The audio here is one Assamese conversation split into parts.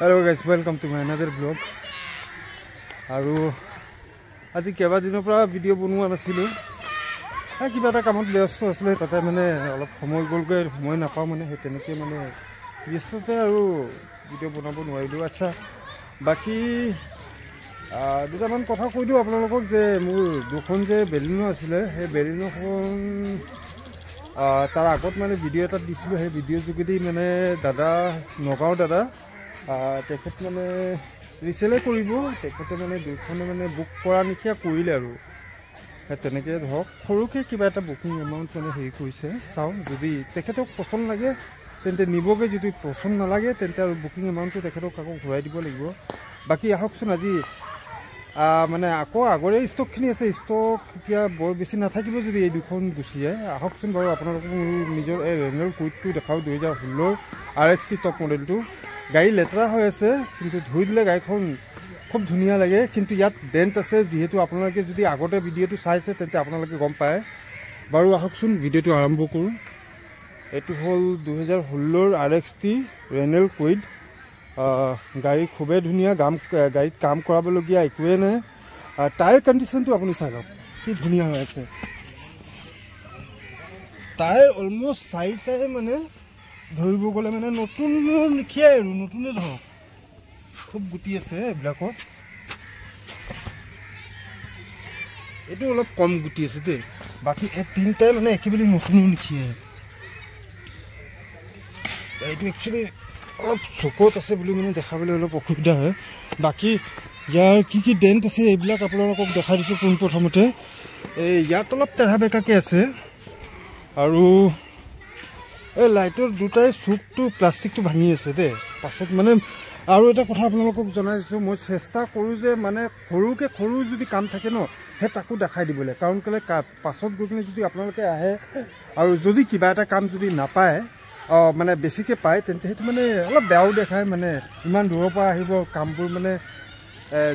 Hello guys, welcome to my another vlog. আৰু আজি কেবা দিনৰ পৰা ভিডিও বনোৱা নাছিলো। কিবা এটা কামত ব্যস্ত আছিলে তাতে মানে অলপ সময় গলগৈ সময় নাপাও মানে সেই তেনেকৈ মানে ব্যস্ততে আৰু ভিডিও বনাব নোৱাৰিলো। আচ্ছা বাকি দুটামান কথা কৈ দিওঁ আপোনালোকক যে মোৰ দুখন যে বেলিনো আছিলে সেই বেলিনোখন তাৰ আগত মানে ভিডিও এটা দিছিলোঁ। সেই ভিডিঅ' যোগেদি মানে দাদা নগাঁও দাদা তেখেত মানে ৰিচেলে কৰিব। তেখেতে মানে দুইখনে মানে বুক কৰা নিচিনা কৰিলে আৰু তেনেকৈ ধৰক সৰুকৈ কিবা এটা বুকিং এমাউণ্ট মানে হেৰি কৰিছে। চাওঁ যদি তেখেতক পচন্দ লাগে তেন্তে নিবগৈ, যদি পচন্দ নালাগে তেন্তে আৰু বুকিং এমাউণ্টটো তেখেতক আকৌ ঘূৰাই দিব লাগিব। বাকী আহকচোন আজি মানে আকৌ আগৰে ষ্টকখিনি আছে, ষ্টক এতিয়া বৰ বেছি নাথাকিব যদি এই দুখন গুচি যায়। আহকচোন বাৰু আপোনালোকক মোৰ নিজৰ এই ৰেঞ্জৰ কুইটটো দেখাওঁ 2016 RXT টপ মডেলটো। গাড়ী লেতেৰা হৈ আছে কিন্তু ধুই দিলে গাড়ীখন খুব ধুনীয়া লাগে। কিন্তু ইয়াত ডেণ্ট আছে, যিহেতু আপোনালোকে যদি আগতে ভিডিঅ'টো চাইছে তেন্তে আপোনালোকে গম পায়। বাৰু আহকচোন ভিডিঅ'টো আৰম্ভ কৰোঁ। এইটো হ'ল 2016 RXT ৰেনেল কুইড। গাড়ী খুবেই ধুনীয়া, গাড়ীত কাম কৰাবলগীয়া একোৱেই নাই। টায়াৰ কণ্ডিশ্যনটো আপুনি চাই লওক কি ধুনীয়া হৈ আছে। টায়াৰ অলমষ্ট 4টাই মানে ধৰিব গ'লে মানে নতুন লিখিয়াই আৰু নতুনে ধৰক খুব গুটি আছে এইবিলাকত। এইটো অলপ কম গুটি আছে দেই, বাকী এই 3টাই মানে একেবাৰে নতুন লিখিয়াই। এইটো একচুৱেলি অলপ চকুত আছে বুলি মানে দেখাবলৈ অলপ অসুবিধা হয়। বাকী ইয়াৰ কি ডেণ্ট আছে এইবিলাক আপোনালোকক দেখাই দিছোঁ পোনপ্ৰথমতে। ইয়াত অলপ তেঢ়া বেকাকৈ আছে আৰু এই লাইটৰ দুটাই চুকটো প্লাষ্টিকটো ভাঙি আছে দেই। পাছত মানে আৰু এটা কথা আপোনালোকক জনাইছোঁ, মই চেষ্টা কৰোঁ যে মানে সৰু যদি কাম থাকে ন সেই তাকো দেখাই দিবলৈ। কাৰণ কেলৈ পাছত গৈ কিনে যদি আপোনালোকে আহে আৰু যদি কিবা এটা কাম যদি নাপায় মানে বেছিকৈ পায় তেন্তে সেইটো মানে অলপ বেয়াও দেখায়। মানে ইমান দূৰৰ পৰা আহিব কামবোৰ মানে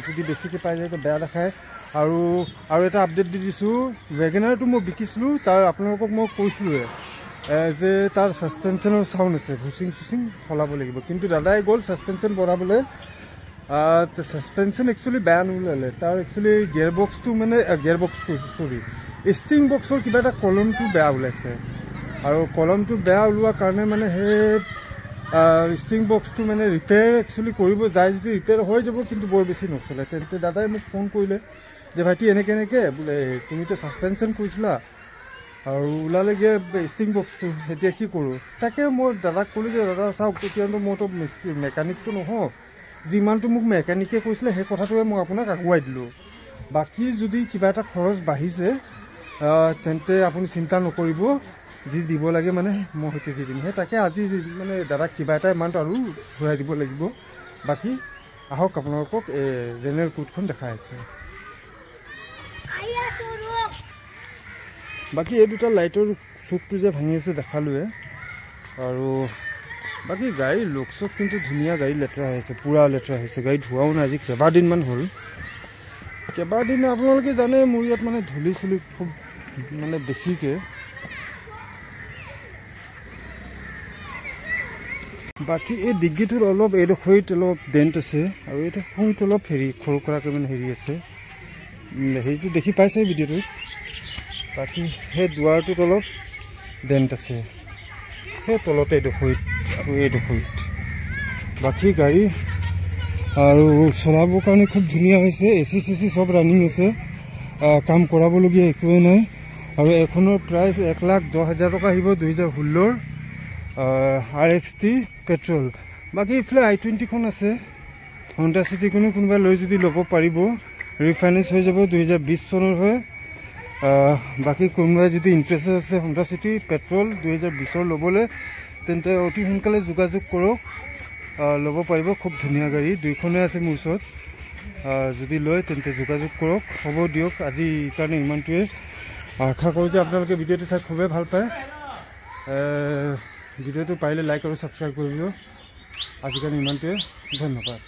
যদি বেছিকৈ পাই যায় তো বেয়া দেখায়। আৰু এটা আপডেট দি দিছোঁ, ৱেগনাৰটো মই বিকিছিলোঁ তাৰ আপোনালোকক মই কৈছিলোঁৱে যে তাৰ ছাছপেনশ্যনৰ চাউণ্ড আছে, ভুচিং সলাব লাগিব। কিন্তু দাদাই গ'ল ছাছপেনশ্যন বনাবলৈ। ছাছপেনশ্যন একচুৱেলি বেয়া নোলালে, তাৰ একচুৱেলি গিয়াৰবক্সটো মানে গিয়াৰবক্স কৈছোঁ চৰি ষ্টিং বক্সৰ কিবা এটা কলমটো বেয়া ওলাইছে। আৰু কলমটো বেয়া ওলোৱাৰ কাৰণে মানে সেই ষ্টিং বক্সটো মানে ৰিপেয়াৰ একচুৱেলি কৰিব যায় যদি ৰিপেয়াৰ হৈ যাব, কিন্তু বৰ বেছি নচলে। তেন্তে দাদাই মোক ফোন কৰিলে যে ভাইটি এনেকৈ বোলে তুমিতো ছাছপেনশ্যন কৰিছিলা আৰু ওলালেগৈ ষ্টিং বক্সটো, এতিয়া কি কৰোঁ? তাকে মই দাদাক ক'লোঁ যে দাদা চাওক এতিয়াতো মইতো মেকানিকটো নহওঁ, যিমানটো মোক মেকানিকে কৈছিলে সেই কথাটোৱে মই আপোনাক আগুৱাই দিলোঁ। বাকী যদি কিবা এটা খৰচ বাঢ়িছে তেন্তে আপুনি চিন্তা নকৰিব, যি দিব লাগে মানে মই সেইটো দি দিম। সেই তাকে আজি মানে দাদাক কিবা এটা এমাউণ্ট আৰু ঘূৰাই দিব লাগিব। বাকী আহক আপোনালোকক এই ৰেনেল কুইডখন দেখাই আছে। বাকী এই দুটা লাইটৰ চুকটো যে ভাঙি আছে দেখালোৱে। আৰু বাকী গাড়ীৰ লুকচত কিন্তু ধুনীয়া, গাড়ী লেতেৰা হৈ আছে, পূৰা লেতেৰা হৈছে। গাড়ী ধোৱাও নাই আজি কেইবাদিনমান হ'ল। কেইবাদিন আপোনালোকে জানে মোৰ ইয়াত মানে ধূলি চুলি খুব মানে বেছিকৈ। বাকী এই ডিগ্গিটোত অলপ এইডোখৰিত অলপ ডেণ্ট আছে আৰু এইটো সৰুত অলপ সৰু কৰাকৈ মানে আছে হেৰিটো দেখি পাইছে ভিডিঅ'টোত। বাকী সেই দুৱাৰটোত অলপ ডেণ্ট আছে, সেই তলতে এইডোখৰিত আৰু এইডোখৰিত। বাকী গাড়ী আৰু চলাবৰ কাৰণে খুব ধুনীয়া হৈছে, AC চব ৰানিং আছে, কাম কৰাবলগীয়া একোৱেই নাই। আৰু এখনৰ প্ৰাইচ 1,10,000 টকা আহিব 2016 RXT পেট্ৰল। বাকী ইফালে I-20খন আছে, হণ্ডা চিটিখনো কোনোবাই লৈ যদি ল'ব পাৰিব, ৰিফাইনেন্স হৈ যাব, 2020 চনৰ হয়। বাকী কোনোবাই যদি ইণ্টাৰেষ্টেড আছে হণ্ডা চিটি পেট্ৰল 2020 ল'বলৈ তেন্তে অতি সোনকালে যোগাযোগ কৰক, ল'ব পাৰিব। খুব ধুনীয়া গাড়ী, দুইখনে আছে মোৰ ওচৰত। যদি লয় তেন্তে যোগাযোগ কৰক। হ'ব দিয়ক আজি কাৰণে ইমানটোৱে। আশা কৰোঁ যে আপোনালোকে ভিডিঅ'টো চাই খুবেই ভাল পায়। ভিডিঅ'টো পাৰিলে লাইক আৰু ছাবস্ক্ৰাইব কৰিব। আজিৰ কাৰণে ইমানটোৱে, ধন্যবাদ।